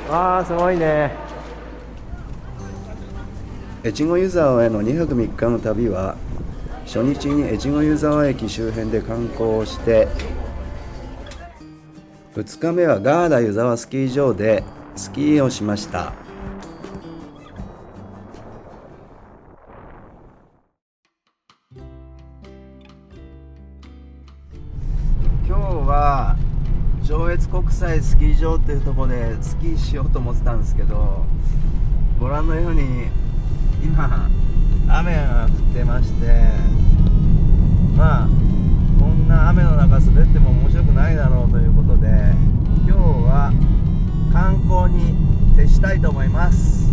わーすごいね。越後湯沢への2泊3日の旅は、初日に越後湯沢駅周辺で観光をして、2日目はガーダ湯沢スキー場でスキーをしました。今日は上越国際スキー場っていうところでスキーしようと思ってたんですけど、ご覧のように今雨が降ってまして、まあこんな雨の中滑っても面白くないだろうということで、今日は観光に徹したいと思います。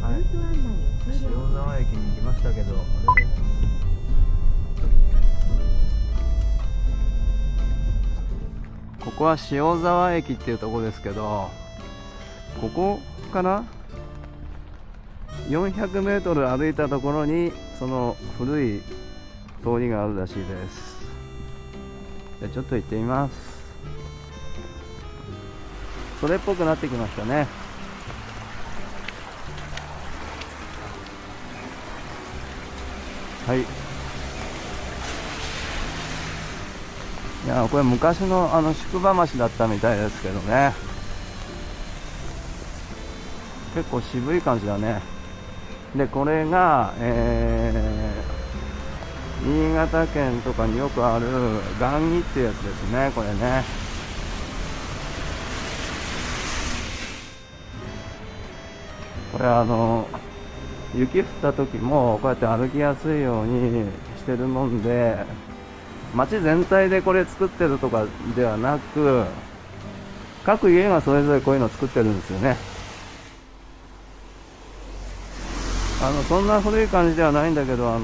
はい、塩沢駅に来ましたけど、ここは塩沢駅っていうところですけど、ここから400メートル歩いたところにその古い通りがあるらしいです。じゃあちょっと行ってみます。それっぽくなってきましたね。はい。いや、これ昔の宿場町だったみたいですけどね。結構渋い感じだね。で、これが、新潟県とかによくある雁木っていうやつですね、これね。これ雪降った時もこうやって歩きやすいようにしてるもんで、町全体でこれ作ってるとかではなく、各家がそれぞれこういうのを作ってるんですよね。そんな古い感じではないんだけど、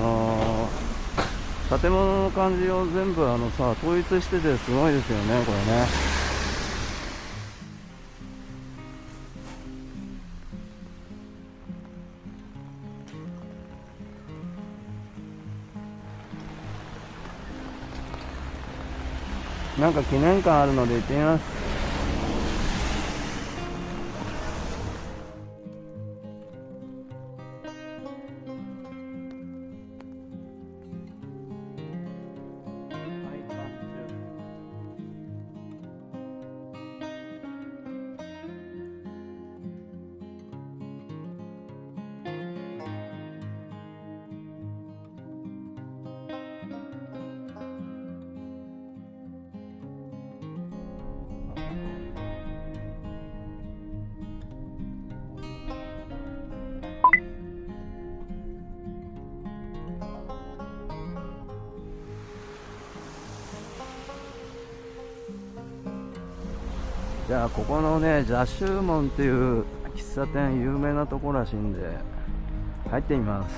建物の感じを全部統一しててすごいですよね、これね。なんか記念館あるので行ってみます。じゃあここのね、蛇州門っていう喫茶店有名なところらしいんで入ってみます。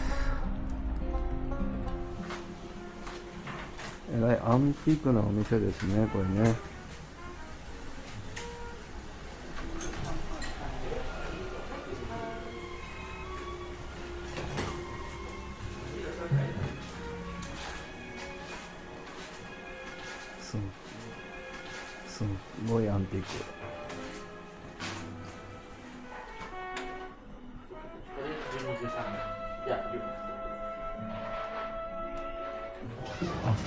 えらいアンティークなお店ですね、これね。すごいアンティーク。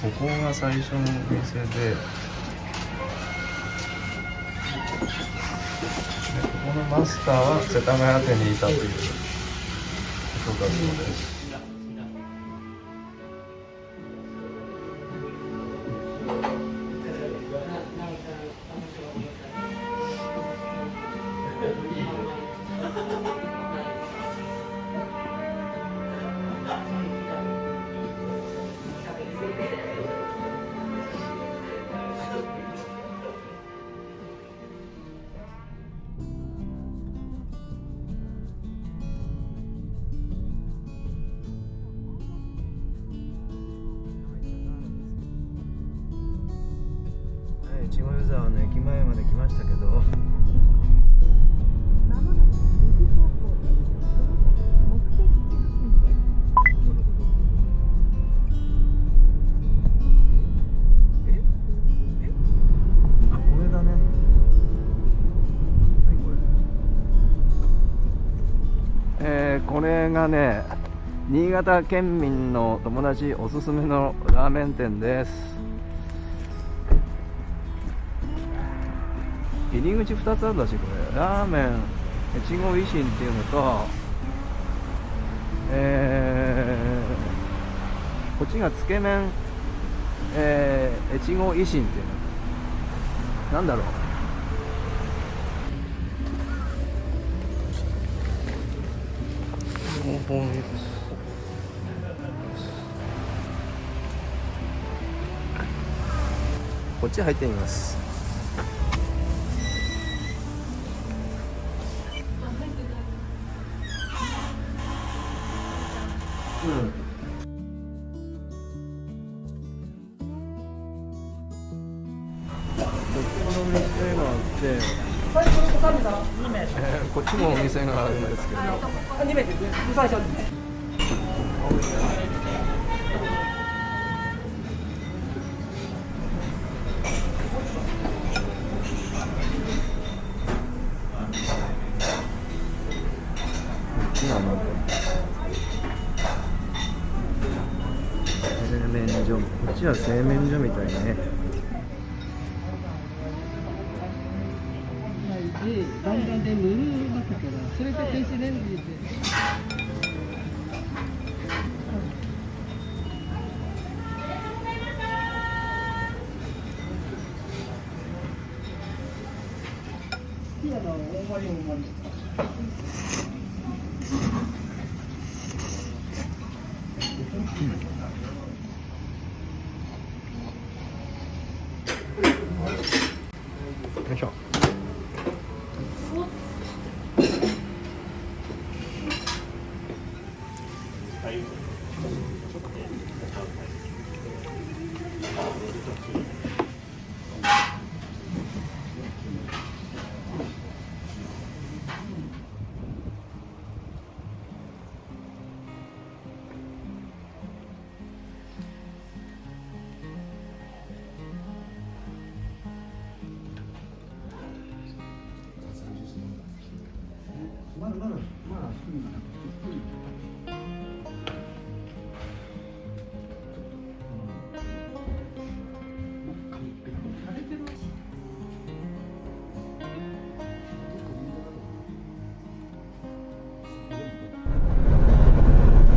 ここが最初のお店で、ここのマスターは世田谷店にいたということだそうです。越後湯沢の駅前まで来ましたけど、まもなく右方向です。その先目的地付近です。これがね、新潟県民の友達おすすめのラーメン店です。入り口2つあるらしい。これラーメン越後維新っていうのと、こっちがつけ麺、越後維新っていうのなんだろう。こっち入ってみます。うん。こっちの店があって、こっちもお店があるんですけど、製麺所、こっちは製麺所みたいね。だんだんで塗るわけから、それで電子レンジで。大盛り大盛り。よいしょ。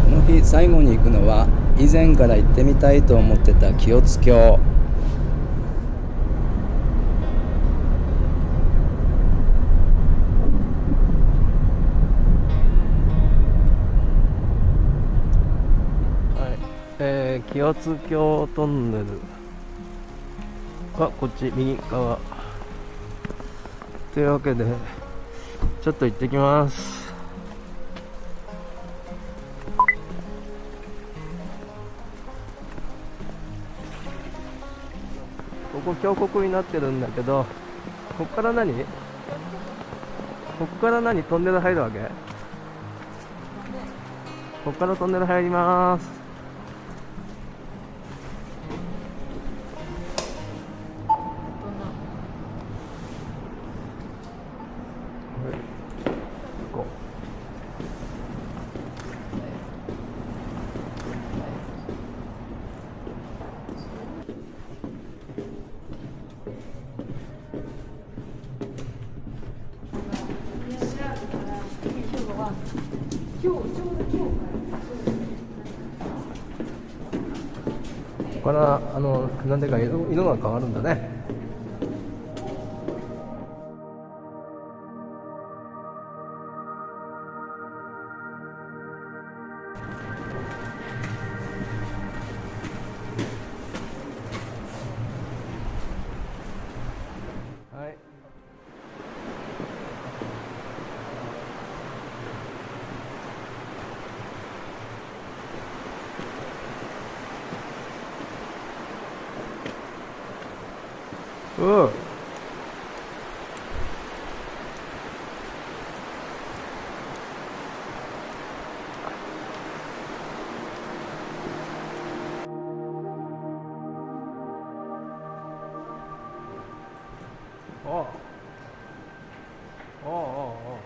この日最後に行くのは、以前から行ってみたいと思ってた清津峡。清津峡トンネルがこっち右側というわけで、ちょっと行ってきます。ここ峡谷になってるんだけど、こっから何トンネル入るわけ？こっからトンネル入ります。ここからなんでか色が変わるんだね。はい。うん。おうおうおうおう。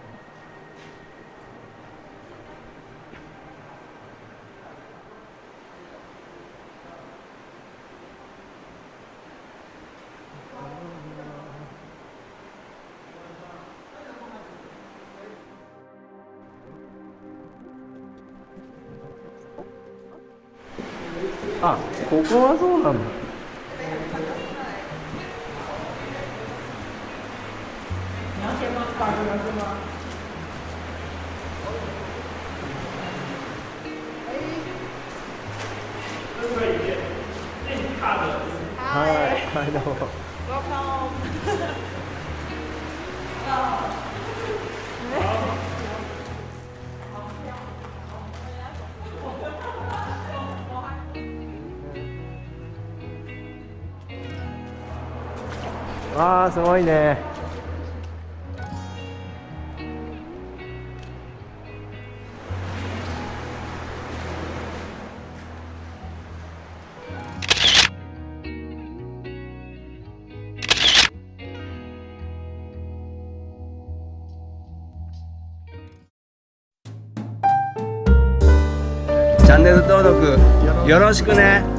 あ、ここはそうなんだ。はい、はい、どうも。わあ、すごいね。チャンネル登録よろしくね。